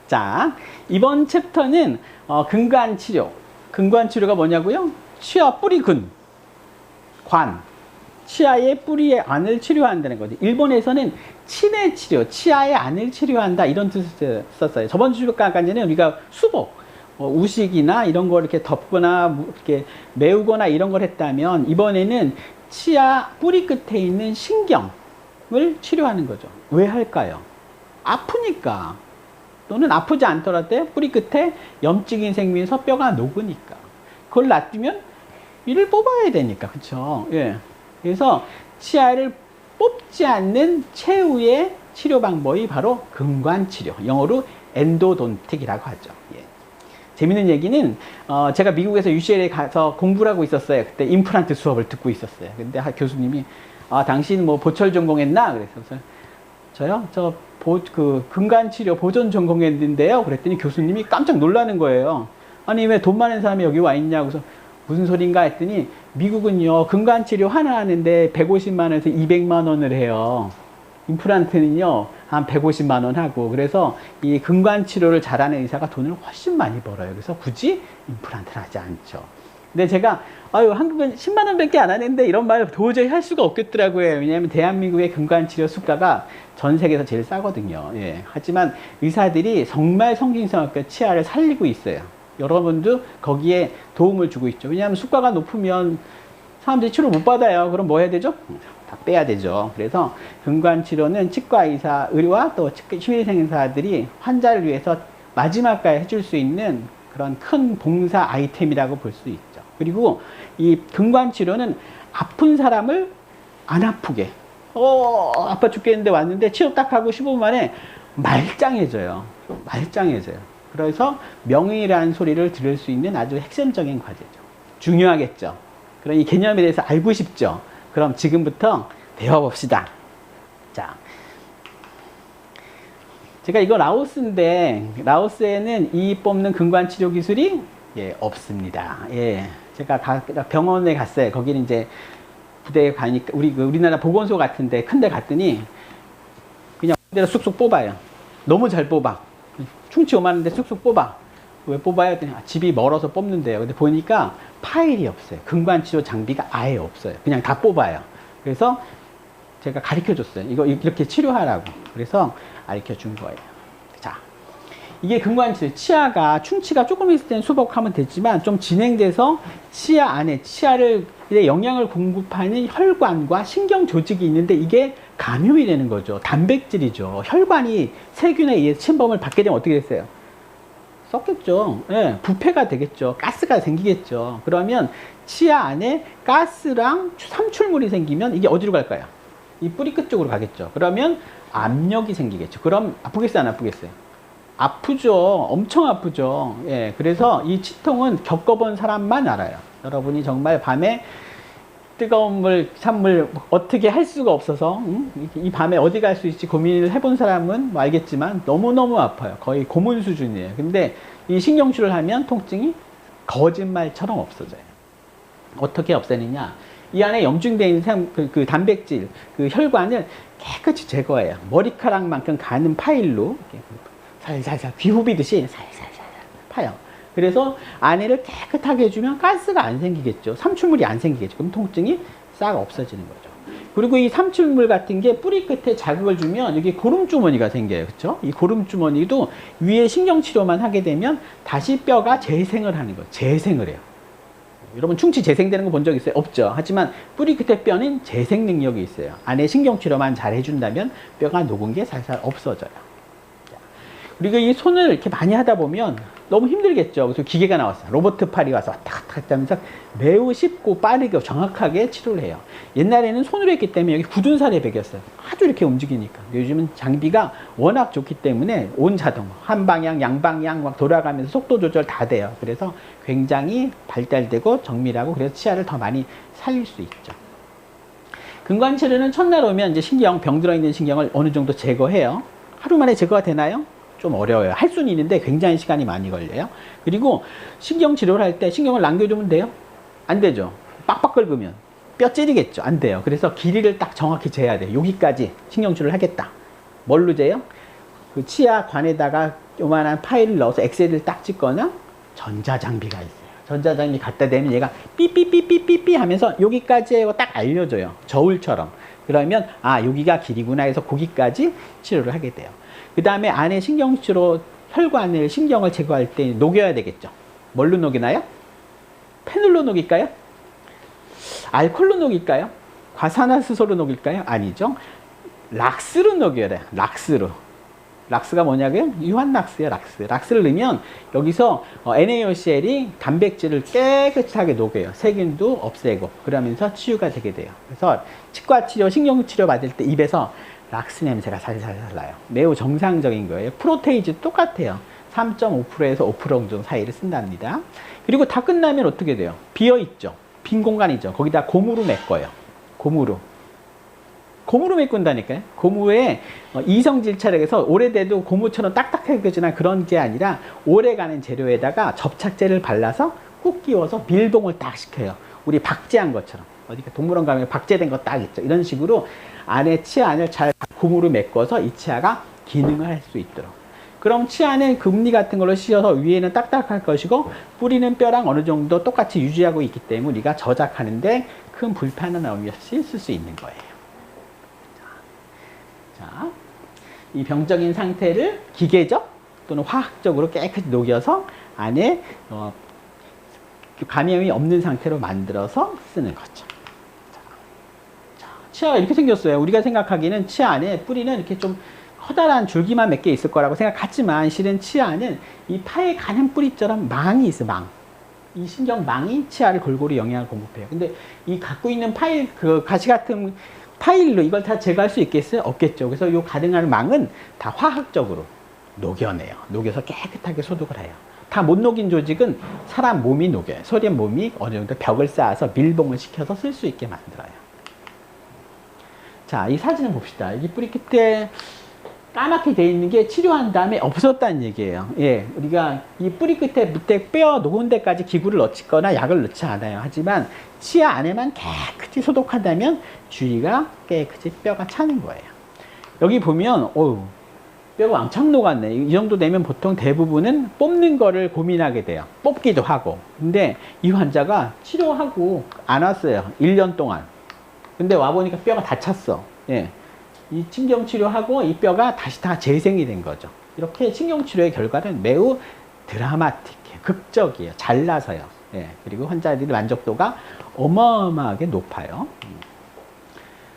자, 이번 챕터는 근관치료. 근관치료가 뭐냐고요? 치아 뿌리근, 관. 치아의 뿌리의 안을 치료한다는 거죠. 일본에서는 치내 치료, 치아의 안을 치료한다 이런 뜻을 썼어요. 저번 주까지는 우리가 수복, 우식이나 이런 걸 이렇게 덮거나 이렇게 메우거나 이런 걸 했다면 이번에는 치아 뿌리 끝에 있는 신경을 치료하는 거죠. 왜 할까요? 아프니까. 또는 아프지 않더라도 뿌리 끝에 염증이 생기면서 뼈가 녹으니까. 그걸 놔두면 이를 뽑아야 되니까. 그쵸? 예. 그래서 치아를 뽑지 않는 최후의 치료 방법이 바로 근관치료. 영어로 엔도돈틱이라고 하죠. 예. 재밌는 얘기는 제가 미국에서 UCLA에 가서 공부를 하고 있었어요. 그때 임플란트 수업을 듣고 있었어요. 근데 교수님이 당신 뭐 보철 전공했나? 그래서 저요? 근관치료 보존 전공했는데요. 그랬더니 교수님이 깜짝 놀라는 거예요. 아니 왜 돈 많은 사람이 여기 와 있냐고. 그래서 무슨 소린가 했더니 미국은요 근관치료 하나 하는데 150만 원에서 200만 원을 해요. 임플란트는요 한 150만 원 하고. 그래서 이 근관치료를 잘하는 의사가 돈을 훨씬 많이 벌어요. 그래서 굳이 임플란트를 하지 않죠. 근데 제가 한국은 10만 원밖에 안 하는데 이런 말 도저히 할 수가 없겠더라고요. 왜냐하면 대한민국의 근관치료 수가가 전 세계에서 제일 싸거든요. 예. 하지만 의사들이 정말 성심성의껏 치아를 살리고 있어요. 여러분도 거기에 도움을 주고 있죠. 왜냐하면 수가가 높으면 사람들이 치료 못 받아요. 그럼 뭐 해야 되죠? 다 빼야 되죠. 그래서 근관치료는 치과 의료와 또 심리생사들이 환자를 위해서 마지막까지 해줄 수 있는 그런 큰 봉사 아이템이라고 볼 수 있죠. 그리고 이 근관치료는 아픈 사람을 안 아프게, 아파 죽겠는데 왔는데 치료 딱 하고 15분 만에 말짱해져요. 말짱해져요. 그래서 명의라는 소리를 들을 수 있는 아주 핵심적인 과제죠. 중요하겠죠. 그럼 이 개념에 대해서 알고 싶죠. 그럼 지금부터 배워봅시다. 자, 제가 이거 라오스인데 라오스에는 이 뽑는 근관치료 기술이 없습니다. 예, 제가 병원에 갔어요. 거기는 이제 부대에 가니까 우리나라 보건소 같은데 큰데 갔더니 그냥 그대로 쑥쑥 뽑아요. 너무 잘 뽑아. 충치 오만한데 쑥쑥 뽑아. 왜 뽑아요? 했더니 집이 멀어서 뽑는데요. 근데 보니까 파일이 없어요. 근관치료 장비가 아예 없어요. 그냥 다 뽑아요. 그래서 제가 가르쳐 줬어요. 이거 이렇게 치료하라고. 그래서 가르쳐 준 거예요. 자, 이게 근관치료. 치아가 충치가 조금 있을 때는 수복하면 되지만 좀 진행돼서 치아 안에 치아를 영양을 공급하는 혈관과 신경 조직이 있는데 이게 감염이 되는 거죠. 단백질이죠. 혈관이 세균에 의해서 침범을 받게 되면 어떻게 됐어요? 썩겠죠. 예, 부패가 되겠죠. 가스가 생기겠죠. 그러면 치아 안에 가스랑 삼출물이 생기면 이게 어디로 갈까요? 이 뿌리 끝 쪽으로 가겠죠. 그러면 압력이 생기겠죠. 그럼 아프겠어요? 안 아프겠어요? 아프죠. 엄청 아프죠. 예, 그래서 이 치통은 겪어본 사람만 알아요. 여러분이 정말 밤에 뜨거운 물, 찬물 어떻게 할 수가 없어서 이 밤에 어디 갈 수 있지 고민을 해본 사람은 알겠지만 너무너무 아파요. 거의 고문 수준이에요. 근데 이 신경치료를 하면 통증이 거짓말처럼 없어져요. 어떻게 없애느냐? 이 안에 염증되어 있는 그 단백질, 그 혈관을 깨끗이 제거해요. 머리카락만큼 가는 파일로 살살살 귀 후비듯이 살살살 파요. 그래서 안에를 깨끗하게 해주면 가스가 안 생기겠죠. 삼출물이 안 생기겠죠. 그럼 통증이 싹 없어지는 거죠. 그리고 이 삼출물 같은 게 뿌리 끝에 자극을 주면 여기 고름주머니가 생겨요. 그렇죠? 이 고름주머니도 위에 신경치료만 하게 되면 다시 뼈가 재생을 하는 거예요. 재생을 해요. 여러분 충치 재생되는 거 본 적 있어요? 없죠. 하지만 뿌리 끝에 뼈는 재생 능력이 있어요. 안에 신경치료만 잘 해준다면 뼈가 녹은 게 살살 없어져요. 그리고 이 손을 이렇게 많이 하다 보면 너무 힘들겠죠. 그래서 기계가 나왔어요. 로봇 팔이 와서 왔다 갔다 하면서 매우 쉽고 빠르게 정확하게 치료를 해요. 옛날에는 손으로 했기 때문에 여기 굳은 살에 베겼어요. 아주 이렇게 움직이니까. 요즘은 장비가 워낙 좋기 때문에 온 자동, 한 방향, 양방향 막 돌아가면서 속도 조절 다 돼요. 그래서 굉장히 발달되고 정밀하고 그래서 치아를 더 많이 살릴 수 있죠. 근관치료는 첫날 오면 이제 병 들어있는 신경을 어느 정도 제거해요. 하루 만에 제거가 되나요? 좀 어려워요. 할 수는 있는데 굉장히 시간이 많이 걸려요. 그리고 신경 치료를 할 때 신경을 남겨두면 돼요? 안 되죠. 빡빡 긁으면 뼈 찌르겠죠. 안 돼요. 그래서 길이를 딱 정확히 재야 돼요. 여기까지 신경 치료를 하겠다. 뭘로 재요? 그 치아 관에다가 요만한 파일을 넣어서 엑셀을 딱 찍거나 전자장비가 있어요. 전자장비 갖다 대면 얘가 삐삐삐삐삐삐 하면서 여기까지 하고 딱 알려줘요. 저울처럼. 그러면 아 여기가 길이구나 해서 거기까지 치료를 하게 돼요. 그 다음에 안에 신경치료 혈관을 신경을 제거할 때 녹여야 되겠죠. 뭘로 녹이나요? 페놀로 녹일까요? 알콜로 녹일까요? 과산화수소로 녹일까요? 아니죠. 락스로 녹여야 돼요. 락스로. 락스가 뭐냐고요? 유한락스예요. 락스를 넣으면 여기서 NaOCl이 단백질을 깨끗하게 녹여요. 세균도 없애고 그러면서 치유가 되게 돼요. 그래서 치과치료, 신경치료 받을 때 입에서 락스 냄새가 살살살 나요. 매우 정상적인 거예요. 프로테이즈 똑같아요. 3.5%에서 5% 정도 사이를 쓴답니다. 그리고 다 끝나면 어떻게 돼요? 비어있죠. 빈 공간이죠. 거기다 고무로 메꿔요. 고무로 메꾼다니까요. 고무에 이성질 찰액에서 오래돼도 고무처럼 딱딱해지나 그런 게 아니라 오래가는 재료에다가 접착제를 발라서 꾹 끼워서 밀봉을 딱 시켜요. 우리 박제한 것처럼. 어디가 동물원 가면 박제된 거 딱 있죠. 이런 식으로 안에 치아 안을 잘 고무로 메꿔서 이 치아가 기능을 할 수 있도록. 그럼 치아는 금니 같은 걸로 씌워서 위에는 딱딱할 것이고 뿌리는 뼈랑 어느 정도 똑같이 유지하고 있기 때문에 우리가 저작하는데 큰 불편은 없이 쓸 수 있는 거예요. 자, 이 병적인 상태를 기계적 또는 화학적으로 깨끗이 녹여서 안에 감염이 없는 상태로 만들어서 쓰는 거죠. 자, 치아가 이렇게 생겼어요. 우리가 생각하기에는 치아 안에 뿌리는 이렇게 좀 커다란 줄기만 몇 개 있을 거라고 생각하지만 실은 치아 안은 이 파에 가는 뿌리처럼 망이 있어요. 망. 이 신경망이 치아를 골고루 영양을 공급해요. 근데 이 갖고 있는 파일, 그 가시 같은 파일로 이걸 다 제거할 수 있겠어요? 없겠죠. 그래서 이 가능한 망은 다 화학적으로 녹여내요. 녹여서 깨끗하게 소독을 해요. 다 못 녹인 조직은 사람 몸이 녹여요. 소련 몸이 어느 정도 벽을 쌓아서 밀봉을 시켜서 쓸 수 있게 만들어요. 자, 이 사진을 봅시다. 이 뿌리 끝에 까맣게 돼 있는 게 치료한 다음에 없었다는 얘기예요. 예, 우리가 이 뿌리 끝에 밑에 뼈 녹은 데까지 기구를 넣거나 약을 넣지 않아요. 하지만 치아 안에만 깨끗이 소독한다면 주위가 깨끗이 뼈가 차는 거예요. 여기 보면 뼈가 왕창 녹았네. 이 정도 되면 보통 대부분은 뽑는 거를 고민하게 돼요. 뽑기도 하고. 근데 이 환자가 치료하고 안 왔어요. 1년 동안. 근데 와보니까 뼈가 다 찼어. 예. 이 신경치료하고 이 뼈가 다시 다 재생이 된 거죠. 이렇게 신경치료의 결과는 매우 드라마틱해요. 극적이에요. 잘나서요. 예. 그리고 환자들의 만족도가 어마어마하게 높아요.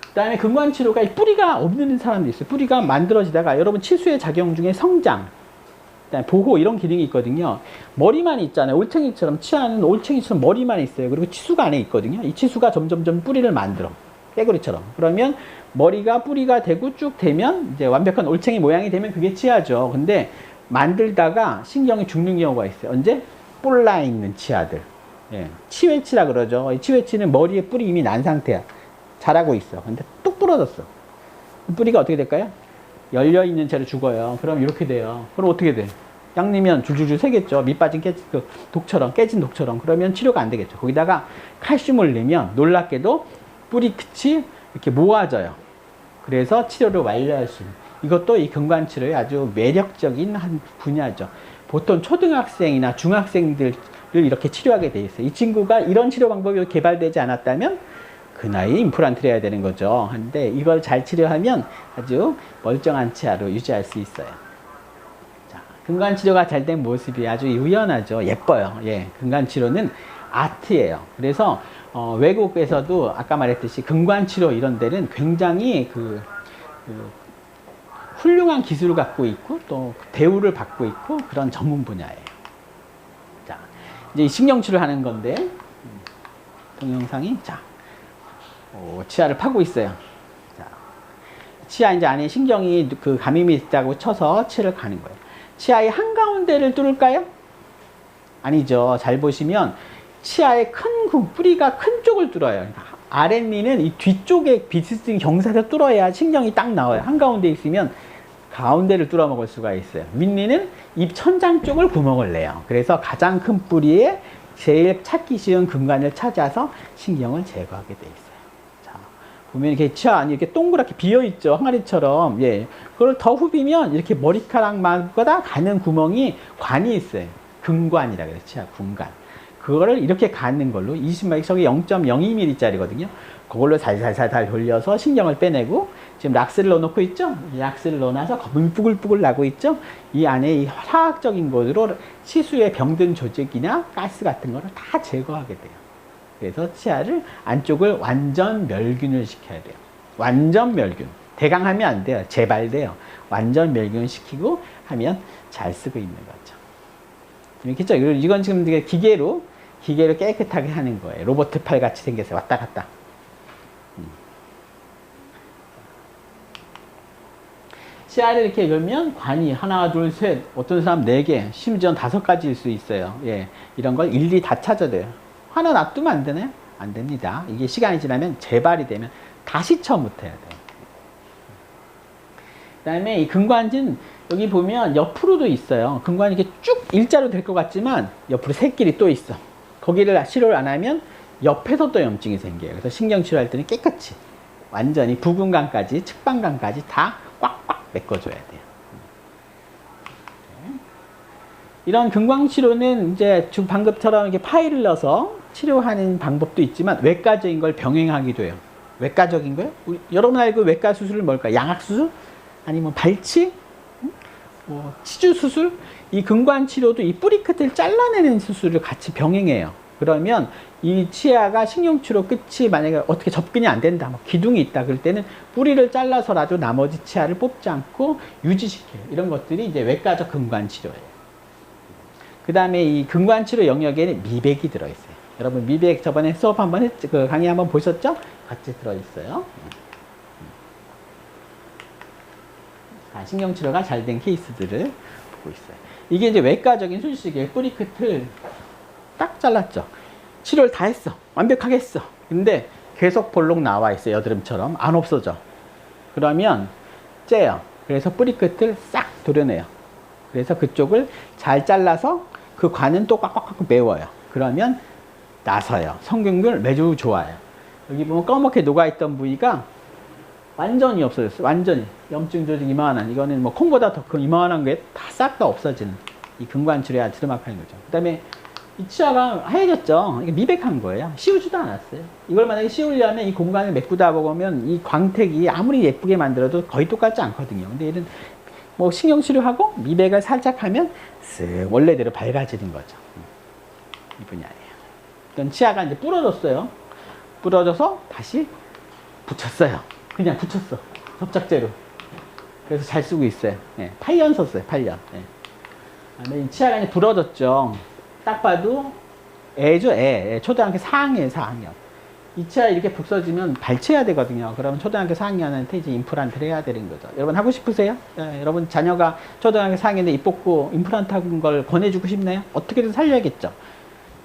그 다음에 근관치료가 뿌리가 없는 사람도 있어요. 뿌리가 만들어지다가 여러분 치수의 작용 중에 성장, 그다음에 보호 이런 기능이 있거든요. 머리만 있잖아요. 올챙이처럼 치아는 올챙이처럼 머리만 있어요. 그리고 치수가 안에 있거든요. 이 치수가 점점점 뿌리를 만들어. 깨구리처럼. 그러면 머리가 뿌리가 되고 쭉 되면 이제 완벽한 올챙이 모양이 되면 그게 치아죠. 근데 만들다가 신경이 죽는 경우가 있어요. 언제? 볼라 있는 치아들. 예. 치외치라 그러죠. 이 치외치는 머리에 뿌리 이미 난 상태야. 자라고 있어. 근데 뚝 부러졌어. 뿌리가 어떻게 될까요? 열려 있는 채로 죽어요. 그럼 이렇게 돼요. 그럼 어떻게 돼? 양리면 줄줄줄 새겠죠. 밑빠진 독처럼, 깨진 독처럼. 그러면 치료가 안 되겠죠. 거기다가 칼슘을 넣으면 놀랍게도 뿌리 끝이 이렇게 모아져요. 그래서 치료를 완료할 수 있는. 이것도 이 근관치료의 아주 매력적인 한 분야죠. 보통 초등학생이나 중학생들을 이렇게 치료하게 돼 있어요. 이 친구가 이런 치료 방법이 개발되지 않았다면 그 나이에 임플란트를 해야 되는 거죠. 근데 이걸 잘 치료하면 아주 멀쩡한 치아로 유지할 수 있어요. 자, 근관치료가 잘 된 모습이 아주 유연하죠. 예뻐요. 예, 근관치료는 아트예요. 그래서 외국에서도 아까 말했듯이 근관치료 이런 데는 굉장히 훌륭한 기술을 갖고 있고 또 대우를 받고 있고 그런 전문 분야예요. 자, 이제 신경치료를 하는 건데 동영상이 치아를 파고 있어요. 자, 치아 이제 안에 신경이 감염이 있다고 쳐서 치를 가는 거예요. 치아의 한가운데를 뚫을까요? 아니죠. 잘 보시면 치아의 뿌리가 큰 쪽을 뚫어요. 아랫니는 이 뒤쪽에 비스듬히 경사를 뚫어야 신경이 딱 나와요. 한가운데 있으면 가운데를 뚫어 먹을 수가 있어요. 윗니는 입 천장 쪽을 구멍을 내요. 그래서 가장 큰 뿌리에 제일 찾기 쉬운 근관을 찾아서 신경을 제거하게 돼 있어요. 자, 보면 이렇게 치아 안이 이렇게 동그랗게 비어 있죠. 항아리처럼. 예. 그걸 더 후비면 이렇게 머리카락마다 가는 구멍이 관이 있어요. 근관이라 그래요. 치아 군관. 그거를 이렇게 가는 걸로 20mm, 저게 0.02mm짜리거든요. 그걸로 살살살살 돌려서 신경을 빼내고, 지금 락스를 넣어놓고 있죠? 락스를 넣어놔서 검은 뿌글뿌글 나고 있죠? 이 안에 이 화학적인 것으로 치수에 병든 조직이나 가스 같은 거를 다 제거하게 돼요. 그래서 치아를 안쪽을 완전 멸균을 시켜야 돼요. 완전 멸균. 대강하면 안 돼요. 재발돼요. 완전 멸균을 시키고 하면 잘 쓰고 있는 거죠. 이렇겠죠? 이건 지금 기계로 깨끗하게 하는 거예요. 로봇 팔 같이 생겨서 왔다 갔다. 치아를 이렇게 열면 관이 하나, 둘, 셋, 어떤 사람 4개, 심지어 5가지일 수 있어요. 예, 이런 걸 일일이 다 찾아야 돼요. 하나 놔두면 안 되나요? 안 됩니다. 이게 시간이 지나면 재발이 되면 다시 처음부터 해야 돼요. 그 다음에 이 근관진, 여기 보면 옆으로도 있어요. 근관이 이렇게 쭉 일자로 될 것 같지만 옆으로 새끼리 또 있어. 거기를 치료를 안 하면 옆에서 또 염증이 생겨요. 그래서 신경 치료할 때는 깨끗이 완전히 부근관까지, 측방관까지 다 꽉꽉 메꿔줘야 돼요. 이런 근광 치료는 이제 방금처럼 이렇게 파일을 넣어서 치료하는 방법도 있지만 외과적인 걸 병행하기도 해요. 외과적인 거요? 여러분 알고 외과 수술은 뭘까요? 양악 수술? 아니면 발치? 뭐 치주 수술? 이 근광 치료도 이 뿌리 끝을 잘라내는 수술을 같이 병행해요. 그러면 이 치아가 신경치료 끝이 만약에 어떻게 접근이 안 된다, 뭐 기둥이 있다 그럴 때는 뿌리를 잘라서라도 나머지 치아를 뽑지 않고 유지시켜요. 이런 것들이 이제 외과적 근관치료예요. 그 다음에 이 근관치료 영역에는 미백이 들어있어요. 여러분 미백 저번에 수업 한번 그 강의 한번 보셨죠? 같이 들어있어요. 신경치료가 잘 된 케이스들을 보고 있어요. 이게 이제 외과적인 수술이에요. 뿌리 끝을 딱 잘랐죠. 치료를 다 했어. 완벽하게 했어. 근데 계속 볼록 나와 있어요. 여드름처럼. 안 없어져. 그러면 째요. 그래서 뿌리 끝을 싹 도려내요. 그래서 그쪽을 잘 잘라서 그 관은 또 꽉꽉꽉 메워요. 그러면 나서요. 성균균 매주 좋아요. 여기 보면 검게 녹아있던 부위가 완전히 없어졌어요. 완전히. 염증 조직 이만한. 이거는 뭐 콩보다 더 큰 이만한 게 다 싹 다 없어지는. 이 근관치료야 드르마카인 거죠. 그 다음에 이 치아가 하얘졌죠. 이게 미백한 거예요. 씌우지도 않았어요. 이걸 만약에 씌우려면 이 공간을 메꾸다 보면 이 광택이 아무리 예쁘게 만들어도 거의 똑같지 않거든요. 근데 얘는 뭐 신경치료하고 미백을 살짝 하면 쓱 원래대로 밝아지는 거죠. 이 분야예요. 그럼 치아가 이제 부러졌어요. 부러져서 다시 붙였어요. 그냥 붙였어. 접착제로. 그래서 잘 쓰고 있어요. 네, 8년 썼어요. 8년. 네. 이 치아가 이제 부러졌죠. 딱 봐도 애죠. 애. 초등학교 4학년, 4학년. 이 치아 이렇게 부서지면 발치해야 되거든요. 그러면 초등학교 4학년한테 이제 임플란트를 해야 되는 거죠. 여러분 하고 싶으세요? 네, 여러분 자녀가 초등학교 4학년에 입 뽑고 임플란트 하는 걸 권해주고 싶나요? 어떻게든 살려야겠죠.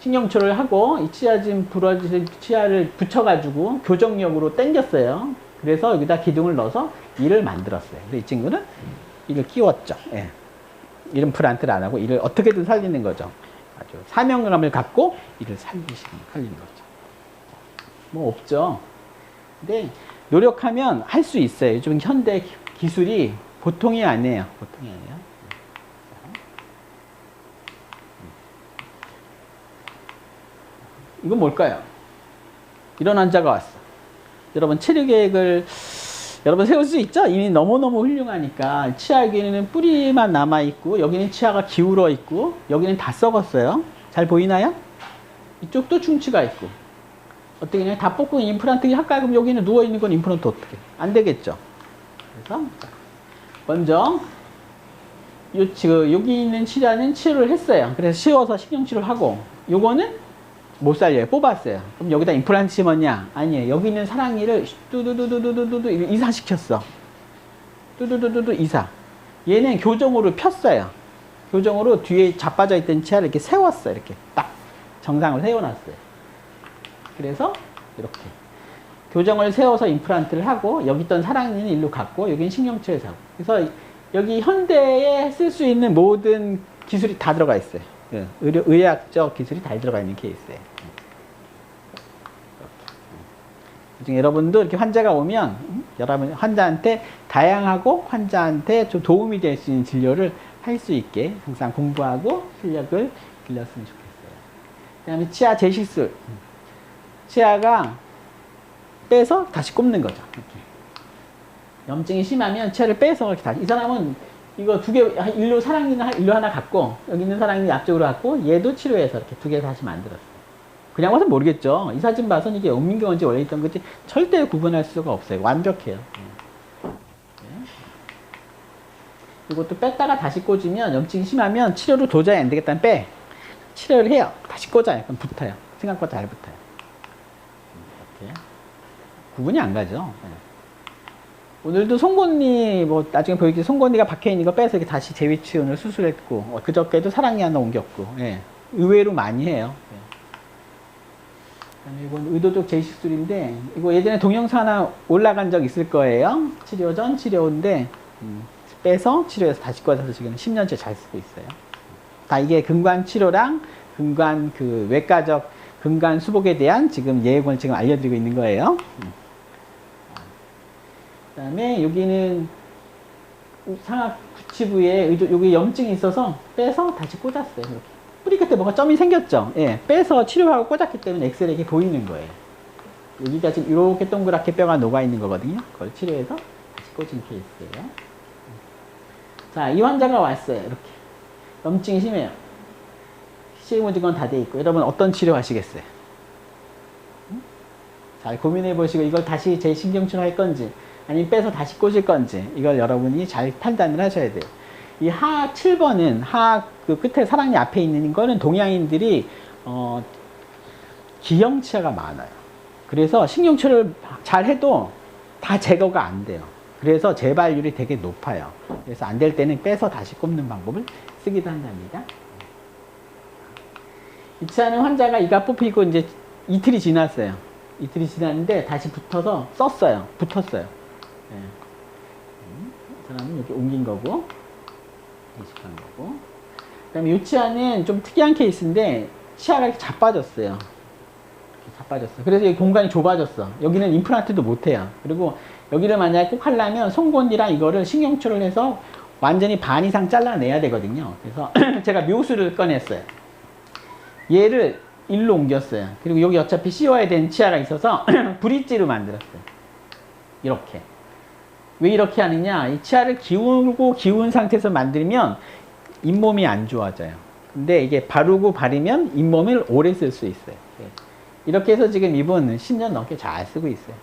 신경치료를 하고 이 치아 지금 부러진 치아를 붙여가지고 교정용으로 당겼어요. 그래서 여기다 기둥을 넣어서 이를 만들었어요. 그래서 이 친구는 이를 끼웠죠. 예. 이름 플란트를 안 하고 이를 어떻게든 살리는 거죠. 아주 사명감을 갖고 이를 살리는 거죠. 뭐 없죠. 근데 노력하면 할 수 있어요. 요즘 현대 기술이 보통이 아니에요. 보통이 아니에요. 이건 뭘까요? 이런 환자가 왔어. 여러분 치료 계획을 여러분 세울 수 있죠? 이미 너무너무 훌륭하니까. 치아에는 뿌리만 남아있고 여기는 치아가 기울어 있고 여기는 다 썩었어요. 잘 보이나요? 이쪽도 충치가 있고. 어떻게 그냥 다 뽑고 임플란트 할까? 그럼 여기는 누워있는 건 임플란트 어떻게? 안 되겠죠. 그래서 먼저 여기 있는 치료를 했어요. 그래서 씌워서 신경치료를 하고 요거는 못 살려요. 뽑았어요. 그럼 여기다 임플란트 심었냐? 아니에요. 여기 있는 사랑니를 뚜두두두두두두 이사시켰어. 뚜두두두두 이사. 얘는 교정으로 폈어요. 교정으로 뒤에 자빠져 있던 치아를 이렇게 세웠어요. 이렇게 딱 정상으로 세워놨어요. 그래서 이렇게 교정을 세워서 임플란트를 하고 여기 있던 사랑니는 일로 갔고 여기는 신경치료에서 하고. 그래서 여기 현대에 쓸 수 있는 모든 기술이 다 들어가 있어요. 의학적 기술이 다 들어가 있는 케이스예요. 나중에 여러분도 이렇게 환자가 오면 여러분 환자한테 다양하고 환자한테 좀 도움이 될 수 있는 진료를 할 수 있게 항상 공부하고 실력을 길렀으면 좋겠어요. 그 다음에 치아 재식술. 치아가 빼서 다시 꼽는 거죠. 이렇게. 염증이 심하면 치아를 빼서 이렇게 다시. 이 사람은 이거 두 개, 일로 사랑니는 일로 하나 갖고, 여기 있는 사랑니 앞쪽으로 갖고, 얘도 치료해서 이렇게 두 개 다시 만들었어요. 그냥 와서 모르겠죠. 이 사진 봐서는 이게 음민경인지 원래 있던 건지 절대 구분할 수가 없어요. 완벽해요. 이것도 뺐다가 다시 꽂으면 염증이 심하면 치료로 도저히 안 되겠다면 빼. 치료를 해요. 다시 꽂아요. 그럼 붙어요. 생각보다 잘 붙어요. 이렇게. 구분이 안 가죠. 오늘도 송곳니, 뭐, 나중에 보이겠지. 송곳니가 박혀있는 거 빼서 이렇게 다시 재위치 오늘 수술했고, 그저께도 사랑니 하나 옮겼고, 예. 의외로 많이 해요. 예. 이건 의도적 재식술인데, 이거 예전에 동영상 하나 올라간 적 있을 거예요. 치료 전, 치료 후인데, 빼서 치료해서 다시 꽂아서 지금 10년째 잘 쓰고 있어요. 다 이게 근관 치료랑 근관 그 외과적 근관 수복에 대한 지금 예액을 지금 알려드리고 있는 거예요. 그 다음에 여기는 상악 구치부에 여기 염증이 있어서 빼서 다시 꽂았어요. 이렇게. 뿌리 끝에 뭔가 점이 생겼죠? 예, 빼서 치료하고 꽂았기 때문에 엑스레이에 보이는 거예요. 여기가 지금 이렇게 동그랗게 뼈가 녹아 있는 거거든요. 그걸 치료해서 다시 꽂은 케이스예요. 자, 이 환자가 왔어요. 이렇게. 염증이 심해요. 시그모지건 다 돼 있고. 여러분 어떤 치료 하시겠어요? 잘 고민해 보시고 이걸 다시 재신경치료 할 건지 아니면 빼서 다시 꽂을 건지 이걸 여러분이 잘 판단을 하셔야 돼요. 이 하악 7번은 하악 그 끝에 사랑니 앞에 있는 거는 동양인들이 기형치아가 많아요. 그래서 신경치료를 잘 해도 다 제거가 안 돼요. 그래서 재발률이 되게 높아요. 그래서 안 될 때는 빼서 다시 꼽는 방법을 쓰기도 한답니다. 이 치아는 환자가 이가 뽑히고 이제 이틀이 지났어요. 이틀이 지났는데 다시 붙어서 썼어요. 붙었어요. 네. 이 사람은 이렇게 옮긴 거고, 이식한 거고. 그 다음에 이 치아는 좀 특이한 케이스인데, 치아가 이렇게 자빠졌어요. 이렇게 자빠졌어요. 그래서 이 공간이 좁아졌어. 여기는 임플란트도 못해요. 그리고 여기를 만약에 꼭 하려면 송곳니랑 이거를 신경치료를 해서 완전히 반 이상 잘라내야 되거든요. 그래서 제가 묘수를 꺼냈어요. 얘를 일로 옮겼어요. 그리고 여기 어차피 씌워야 되는 치아가 있어서 브릿지로 만들었어요. 이렇게. 왜 이렇게 하느냐? 이 치아를 기울고 기운 상태에서 만들면 잇몸이 안 좋아져요. 근데 이게 바르고 바르면 잇몸을 오래 쓸 수 있어요. 이렇게 해서 지금 이분 10년 넘게 잘 쓰고 있어요.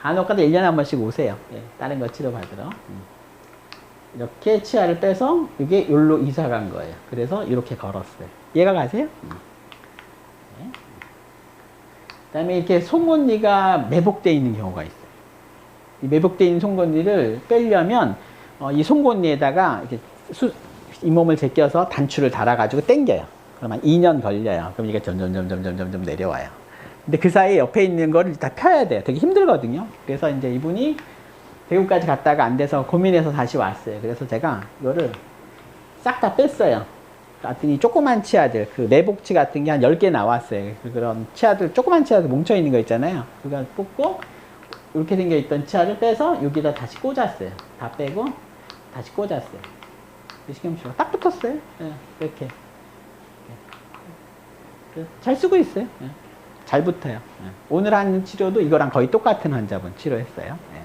간혹가다 1년에 한 번씩 오세요. 다른 거 치료받으러. 이렇게 치아를 빼서 이게 여기로 이사 간 거예요. 그래서 이렇게 걸었어요. 이해가 가세요? 그 다음에 이렇게 송곳니가 매복되어 있는 경우가 있어요. 이 매복되어 있는 송곳니를 빼려면 이 송곳니에다가 이렇게 잇몸을 제껴서 단추를 달아가지고 당겨요. 그러면 2년 걸려요. 그럼 이게 점점 내려와요. 근데 그 사이에 옆에 있는 거를 다 펴야 돼요. 되게 힘들거든요. 그래서 이제 이분이 대구까지 갔다가 안 돼서 고민해서 다시 왔어요. 그래서 제가 이거를 싹 다 뺐어요. 그랬더니 조그만 치아들, 그 내복치 같은 게 한 10개 나왔어요. 그런 치아들, 조그만 치아들 뭉쳐있는 거 있잖아요. 그거 뽑고, 이렇게 생겨있던 치아를 빼서 여기다 다시 꽂았어요. 다 빼고, 다시 꽂았어요. 신경치료가 딱 붙었어요. 네, 이렇게. 잘 쓰고 있어요. 네. 잘 붙어요. 네. 오늘 한 치료도 이거랑 거의 똑같은 환자분 치료했어요. 네.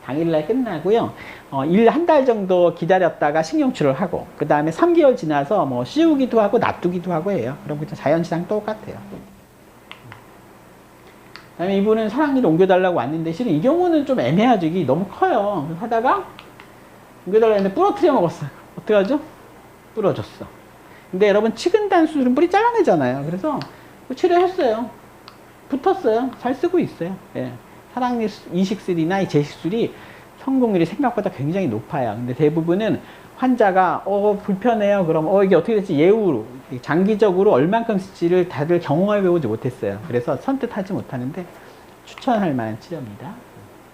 당일날 끝나고요. 한 달 정도 기다렸다가 신경치료를 하고, 그 다음에 3개월 지나서 뭐 씌우기도 하고 놔두기도 하고 해요. 그럼 그냥 자연치랑 똑같아요. 그 다음에 이분은 사랑니를 옮겨달라고 왔는데, 실은 이 경우는 좀 애매하죠. 이게 너무 커요. 하다가 옮겨달라고 했는데 부러뜨려 먹었어요. 어떡하죠? 부러졌어. 근데 여러분, 치근단 수술은 뿌리 잘라내잖아요. 그래서 치료했어요. 붙었어요. 잘 쓰고 있어요. 예. 사랑니 이식술이나 이 재식술이 성공률이 생각보다 굉장히 높아요. 근데 대부분은 환자가 불편해요. 그럼 이게 어떻게 될지 예후로 장기적으로 얼만큼 쓸지를 다들 경험해 보지 못했어요. 그래서 선뜻하지 못하는데 추천할 만한 치료입니다.